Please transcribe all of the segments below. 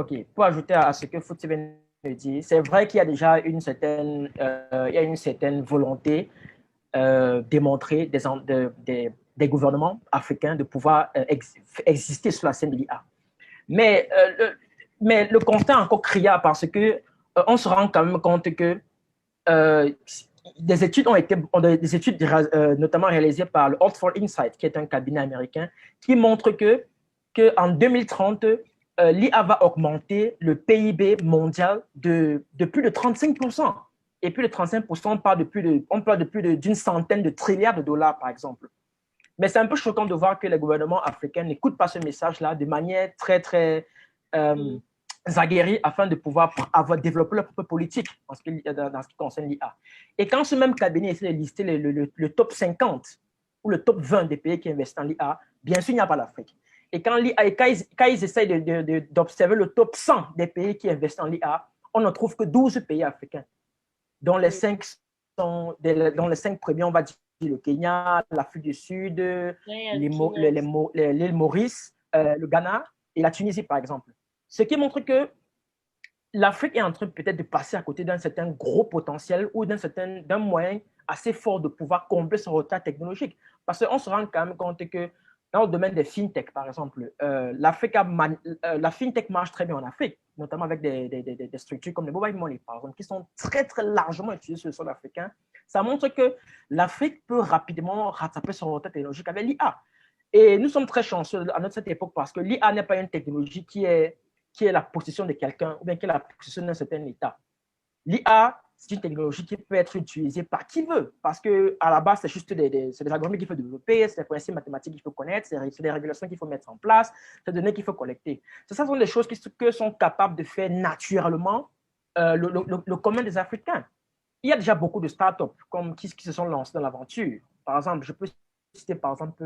Ok, pour ajouter à ce que Fouti vient de dire, c'est vrai qu'il y a déjà une certaine volonté démontrée des gouvernements africains de pouvoir exister sur la scène de l'IA. Mais, mais le constat est encore criard parce que on se rend quand même compte que euh, des études des études notamment réalisées par le Oxford Insight, qui est un cabinet américain, qui montrent que en 2030, l'IA va augmenter le PIB mondial de plus de 35%. Et plus de 35%, on parle de plus d'une centaine de trilliards de dollars, par exemple. Mais c'est un peu choquant de voir que les gouvernements africains n'écoutent pas ce message-là de manière très, très aguerrie afin de pouvoir développer leur propre politique dans ce qui concerne l'IA. Et quand ce même cabinet essaie de lister le top 50 ou le top 20 des pays qui investissent en l'IA, bien sûr, il n'y a pas l'Afrique. Et quand ils essayent d'observer le top 100 des pays qui investissent en l'IA, on ne trouve que 12 pays africains, dont les 5 premiers, on va dire le Kenya, l'Afrique du Sud, l'île Maurice, le Ghana et la Tunisie, par exemple. Ce qui montre que l'Afrique est en train peut-être de passer à côté d'un certain gros potentiel ou d'un moyen assez fort de pouvoir combler son retard technologique. Parce qu'on se rend quand même compte que dans le domaine des fintech, par exemple, la fintech marche très bien en Afrique, notamment avec des structures comme le mobile money, par exemple, qui sont très, très largement utilisées sur le sol africain. Ça montre que l'Afrique peut rapidement rattraper son retard technologique avec l'IA. Et nous sommes très chanceux à cette époque parce que l'IA n'est pas une technologie qui est la possession de quelqu'un ou bien qui est la possession d'un certain état. L'IA, c'est une technologie qui peut être utilisée par qui veut, parce qu'à la base, c'est juste des algorithmes qu'il faut développer, c'est des principes mathématiques qu'il faut connaître, c'est des régulations qu'il faut mettre en place, c'est des données qu'il faut collecter. Ça sont des choses que sont capables de faire naturellement le commun des Africains. Il y a déjà beaucoup de startups qui se sont lancées dans l'aventure. Par exemple, je peux citer par exemple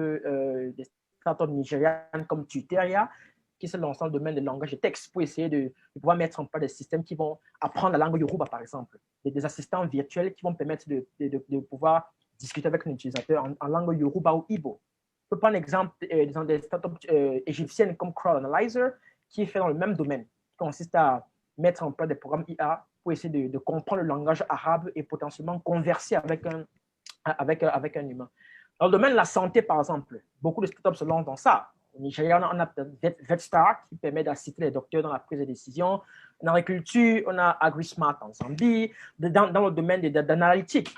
des startups nigérianes comme Tuteria, qui se lancent dans le domaine des langages de texte pour essayer de pouvoir mettre en place des systèmes qui vont apprendre la langue Yoruba, par exemple. Des assistants virtuels qui vont permettre de pouvoir discuter avec un utilisateur en langue Yoruba ou Igbo. Je peux prendre l'exemple des startups égyptiennes comme Crowd Analyzer, qui est fait dans le même domaine, qui consiste à mettre en place des programmes IA pour essayer de comprendre le langage arabe et potentiellement converser avec un humain. Dans le domaine de la santé, par exemple, beaucoup de startups se lancent dans ça. Au Nigeria, on a VetStar qui permet d'assister les docteurs dans la prise de décision. En agriculture, on a AgriSmart en Zambie. Dans le domaine d'analytique,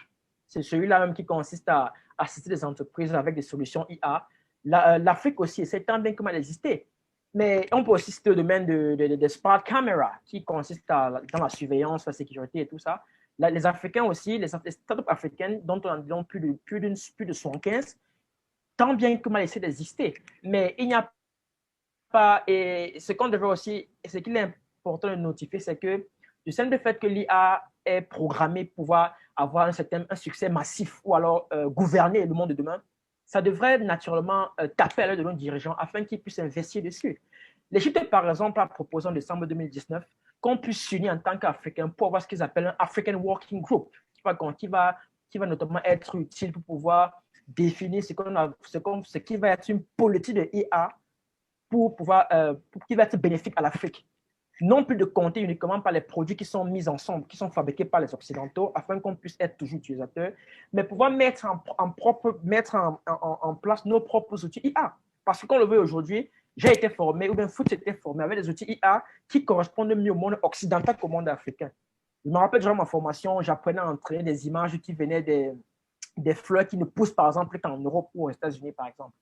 c'est celui-là même qui consiste à assister les entreprises avec des solutions IA. L'Afrique aussi essaie tant bien que mal d'exister. Mais on peut aussi citer le domaine de Smart Camera qui consiste dans la surveillance, la sécurité et tout ça. Les Africains aussi, les startups africaines dont on a plus de 75, tant bien que mal essaient d'exister. Mais il n'y a pas, et ce qu'on devrait aussi, ce qu'il est important de notifier, c'est que du simple fait que l'IA est programmée pour pouvoir avoir un succès massif ou alors gouverner le monde de demain, ça devrait naturellement taper à l'œil de nos dirigeants afin qu'ils puissent investir dessus. L'Égypte, par exemple, a proposé en décembre 2019 qu'on puisse s'unir en tant qu'Africains pour avoir ce qu'ils appellent un African Working Group, qui va notamment être utile pour pouvoir définir ce qui va être une politique de IA qui va être bénéfique à l'Afrique. Non plus de compter uniquement par les produits qui sont mis ensemble, qui sont fabriqués par les Occidentaux, afin qu'on puisse être toujours utilisateur, mais pouvoir mettre en place nos propres outils IA. Parce qu'on le veut aujourd'hui, j'ai été formé, ou bien Foot s'était formé avec des outils IA qui correspondent mieux au monde occidental qu'au monde africain. Je me rappelle durant ma formation, j'apprenais à entraîner des images qui venaient des fleurs qui ne poussent par exemple qu'en Europe ou aux États-Unis, par exemple.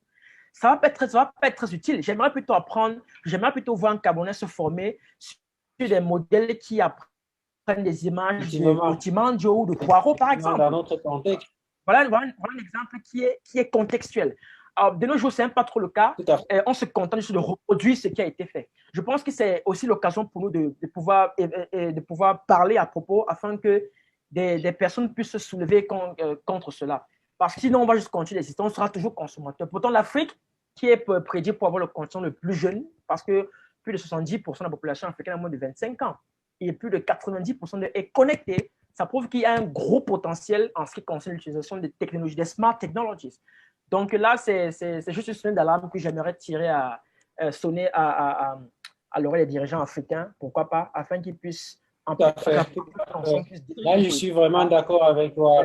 Ça va pas être très utile. J'aimerais plutôt voir un Camerounais se former sur des modèles qui apprennent des images de Effectivement, Otimandio ou de Poirot, par dans exemple. notre contexte, Voilà un exemple qui est contextuel. Alors, de nos jours, ce n'est pas trop le cas. tout à fait. On se contente juste de reproduire ce qui a été fait. Je pense que c'est aussi l'occasion pour nous de pouvoir parler à propos afin que des personnes puissent se soulever contre cela. Parce que sinon, on va juste continuer d'exister, on sera toujours consommateur. Pourtant, l'Afrique, qui est prédit pour avoir le continent le plus jeune, parce que plus de 70% de la population africaine a moins de 25 ans, et plus de 90% est connectée, ça prouve qu'il y a un gros potentiel en ce qui concerne l'utilisation des technologies, des smart technologies. Donc là, c'est juste une sonnette d'alarme que j'aimerais tirer sonner à l'oreille des dirigeants africains, pourquoi pas, afin qu'ils puissent Tout à fait. ensemble, puissent Là, je suis vraiment d'accord avec toi.